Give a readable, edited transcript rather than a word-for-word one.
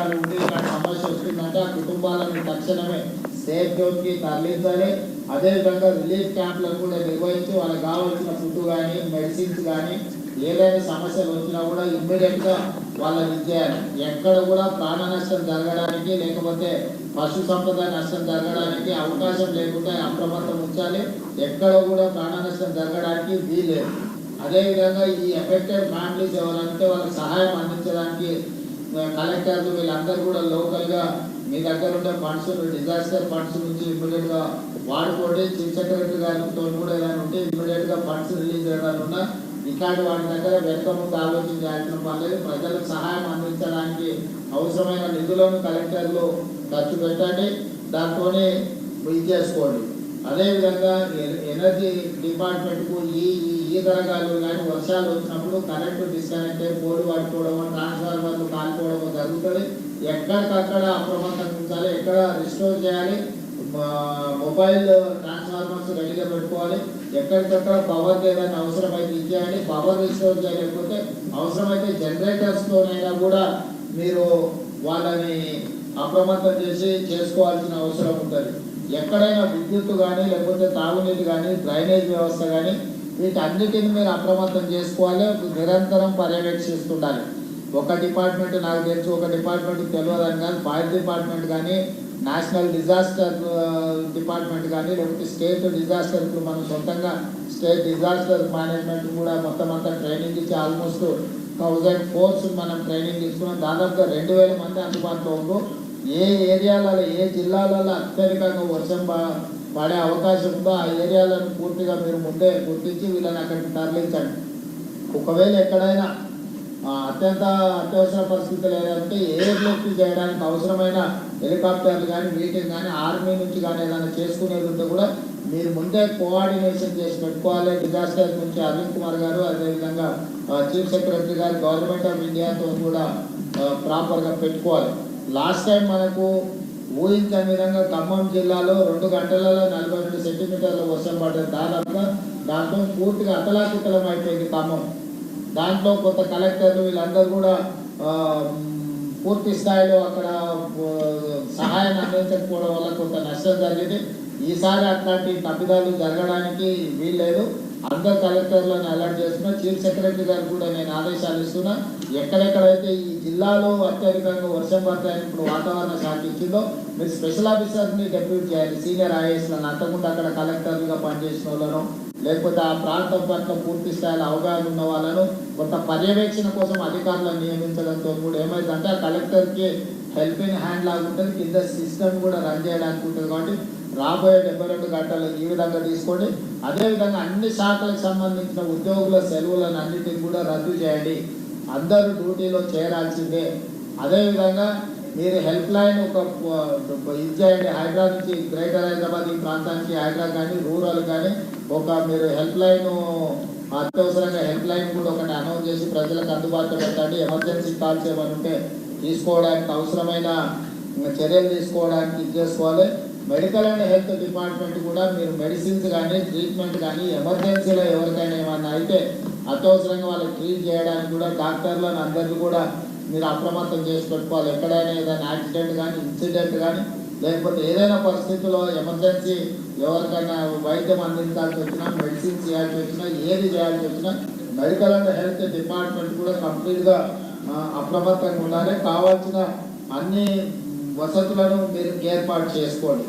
కుటుంబాలు ఉండి ఇలాంటి సమస్య వస్తుందంటే ఆ కుటుంబాలను తక్షణమే సేఫ్ జోన్కి తరలించాలి. అదేవిధంగా రిలీఫ్ క్యాంప్లను కూడా నిర్వహించి వాళ్ళకి కావాల్సిన ఫుడ్ కానీ మెడిసిన్స్ కానీ ఏదైనా సమస్యలు వచ్చినా కూడా ఇమ్మీడియట్గా వాళ్ళని ఇచ్చేయాలి. ఎక్కడ కూడా ప్రాణ నష్టం జరగడానికి లేకపోతే పశు సంపద నష్టం జరగడానికి అవకాశం లేకుండా అప్రమత్తం ఉంచాలి. ఎక్కడ కూడా ప్రాణ నష్టం జరగడానికి వీలేదు. అదేవిధంగా ఈ ఎఫెక్టెడ్ ఫ్యామిలీస్ ఎవరంటే వాళ్ళకి సహాయం అందించడానికి కలెక్టర్లు వీళ్ళందరూ కూడా లోకల్గా మీ దగ్గర ఉండే ఫండ్స్ డిజాస్టర్ ఫండ్స్ నుంచి ఇమ్మీడియట్గా వాడుకోండి. చీఫ్ సెక్రటరీ గారితో కూడా ఏదైనా ఉంటే ఇమ్మీడియట్గా ఫండ్స్ రిలీజ్ చేయాలన్నా ఇట్లాంటి వాటి దగ్గర వెనుక ముందు ఆలోచించాల్సిన పర్లేదు. ప్రజలకు సహాయం అందించడానికి అవసరమైన నిధులను కలెక్టర్లు ఖర్చు పెట్టండి, దాంతోనే ఇది చేసుకోండి. అదేవిధంగా ఎనర్జీ డిపార్ట్మెంట్కు ఈ తరగాలు కానీ వర్షాలు వచ్చినప్పుడు కరెంటు డిస్కనెక్ట్ అయ్యి పోలు పట్టుకోవడం ట్రాన్స్ఫార్మర్లు కాలిపోవడం జరుగుతుంది. ఎక్కడికక్కడ అప్రమత్తంగా ఉంచాలి, ఎక్కడ రిస్టోర్ చేయాలి, మొబైల్ ట్రాన్స్ఫార్మర్స్ రెడీగా పెట్టుకోవాలి. ఎక్కడికక్కడ పవర్ ఏదైనా అవసరమైతే ఇచ్చేయాలి. పవర్ రిస్టోర్ చేయలేకపోతే అవసరమైతే జనరేటర్స్తోనైనా కూడా మీరు వాళ్ళని అప్రమత్తం చేసి చేసుకోవాల్సిన అవసరం ఉంటుంది. ఎక్కడైనా విద్యుత్ కానీ లేకపోతే తాగునీటి కానీ డ్రైనేజ్ వ్యవస్థ కానీ వీటన్నిటిని మీరు అప్రమత్తం చేసుకోవాలి, నిరంతరం పర్యవేక్షిస్తుండాలి. ఒక డిపార్ట్మెంట్ నాకు తెలుసు, ఒక డిపార్ట్మెంట్ తెలియదని కానీ ఫైర్ డిపార్ట్మెంట్ కానీ నేషనల్ డిజాస్టర్ డిపార్ట్మెంట్ కానీ లేకపోతే స్టేట్ డిజాస్టర్, ఇప్పుడు మనం సొంతంగా స్టేట్ డిజాస్టర్ మేనేజ్మెంట్ కూడా మొత్తం అంతా ట్రైనింగ్ ఇచ్చి ఆల్మోస్ట్ 1000 ఫోర్స్ మనం ట్రైనింగ్ తీసుకున్నాం. దాదాపుగా 2000 మంది అందుబాటులో ఉందో ఏ ఏరియాలలో ఏ జిల్లాలలో అత్యధికంగా వర్షం పడే అవకాశం ఉందో ఆ ఏరియాలను పూర్తిగా మీరు ముందే గుర్తించి వీళ్ళని అక్కడికి తరలించండి. ఒకవేళ ఎక్కడైనా అత్యవసర పరిస్థితులు ఏదంటే ఎయిర్ లిఫ్ట్ చేయడానికి అవసరమైన హెలికాప్టర్లు కానీ వీటిని కానీ ఆర్మీ నుంచి కానీ ఏదైనా చేసుకునేది ఉంటే కూడా మీరు ముందే కోఆర్డినేషన్ చేసి పెట్టుకోవాలి. డిజాస్టర్ నుంచి అరవింద్ కుమార్ గారు అదేవిధంగా చీఫ్ సెక్రటరీ గారు గవర్నమెంట్ ఆఫ్ ఇండియాతో కూడా ప్రాపర్గా పెట్టుకోవాలి. లాస్ట్ టైం మనకు ఊహించని విధంగా ఖమ్మం జిల్లాలో 2 గంటలలో 42 సెంటీమీటర్ల వర్షం పడ్డది. దాదాపుగా దాంతో పూర్తిగా అతలాకుతలం అయిపోయింది ఖమ్మం. దాంట్లో కొంత కలెక్టర్లు వీళ్ళందరూ కూడా పూర్తి స్థాయిలో అక్కడ సహాయాన్ని అందించకపోవడం వల్ల కొంత నష్టం జరిగింది. ఈసారి అట్లాంటి తప్పిదాలు జరగడానికి వీల్లేదు. అందరు కలెక్టర్లను అలర్ట్ చేస్తున్నా. చీఫ్ సెక్రటరీ గారు కూడా నేను ఆదేశాలు ఇస్తున్నా. ఎక్కడెక్కడైతే ఈ జిల్లాలో అత్యధికంగా వర్షం పడతాయని ఇప్పుడు వాతావరణ శాఖ ఇచ్చిందో మీరు స్పెషల్ ఆఫీసర్ని డెప్యూట్ చేయాలి, సీనియర్ ఐఏఎస్లను. అంతకుండా అక్కడ కలెక్టర్లుగా పనిచేసిన వాళ్ళను లేకపోతే ఆ ప్రాంతం పట్ల పూర్తి స్థాయిలో అవగాహన ఉన్న వాళ్ళను కొంత పర్యవేక్షణ కోసం అధికారులను నియమించడంతో కూడా ఏమైందంటే ఆ కలెక్టర్కి హెల్పింగ్ హ్యాండ్ లాగా ఉంటుంది, కింద సిస్టమ్ కూడా రన్ చేయడానికి ఉంటుంది. కాబట్టి రాబోయే 72 గంటలు ఈ విధంగా తీసుకోండి. అదేవిధంగా అన్ని శాఖలకు సంబంధించిన ఉద్యోగుల సెలవులను అన్నిటిని కూడా రద్దు చేయండి. అందరూ డ్యూటీలో చేరాల్సిందే. అదేవిధంగా మీరు హెల్ప్ లైన్ ఒక ఇది చేయండి. హైదరాబాద్ నుంచి గ్రేటర్ హైదరాబాద్ ఈ ప్రాంతానికి హైదరాబాద్ కానీ రూరల్ కానీ మీరు హెల్ప్ లైన్ అత్యవసరంగా హెల్ప్ లైన్ కూడా ఒకటి అనౌన్స్ చేసి ప్రజలకు అందుబాటులో పెట్టండి. ఎమర్జెన్సీ కాల్స్ ఏమైనా ఉంటే తీసుకోవడానికి అవసరమైన చర్యలు తీసుకోవడానికి ఇది చేసుకోవాలి. మెడికల్ అండ్ హెల్త్ డిపార్ట్మెంట్ కూడా మీరు మెడిసిన్స్ కానీ ట్రీట్మెంట్ కానీ ఎమర్జెన్సీలో ఎవరికైనా ఏమన్నా అయితే అత్యవసరంగా వాళ్ళకి ట్రీట్ చేయడానికి కూడా డాక్టర్లను అందరికీ కూడా మీరు అప్రమత్తం చేసి పెట్టుకోవాలి. ఎక్కడైనా ఏదైనా యాక్సిడెంట్ కానీ ఇన్సిడెంట్ కానీ లేకపోతే ఏదైనా పరిస్థితుల్లో ఎమర్జెన్సీ ఎవరికైనా వైద్యం అందించాల్సి వచ్చినా మెడిసిన్స్ చేయాల్సి వచ్చినా ఏది చేయాల్సి వచ్చినా మెడికల్ అండ్ హెల్త్ డిపార్ట్మెంట్ కూడా కంప్లీట్గా అప్రమత్తంగా ఉండాలి. కావాల్సిన అన్ని వసతులను మీరు ఏర్పాటు చేసుకోండి.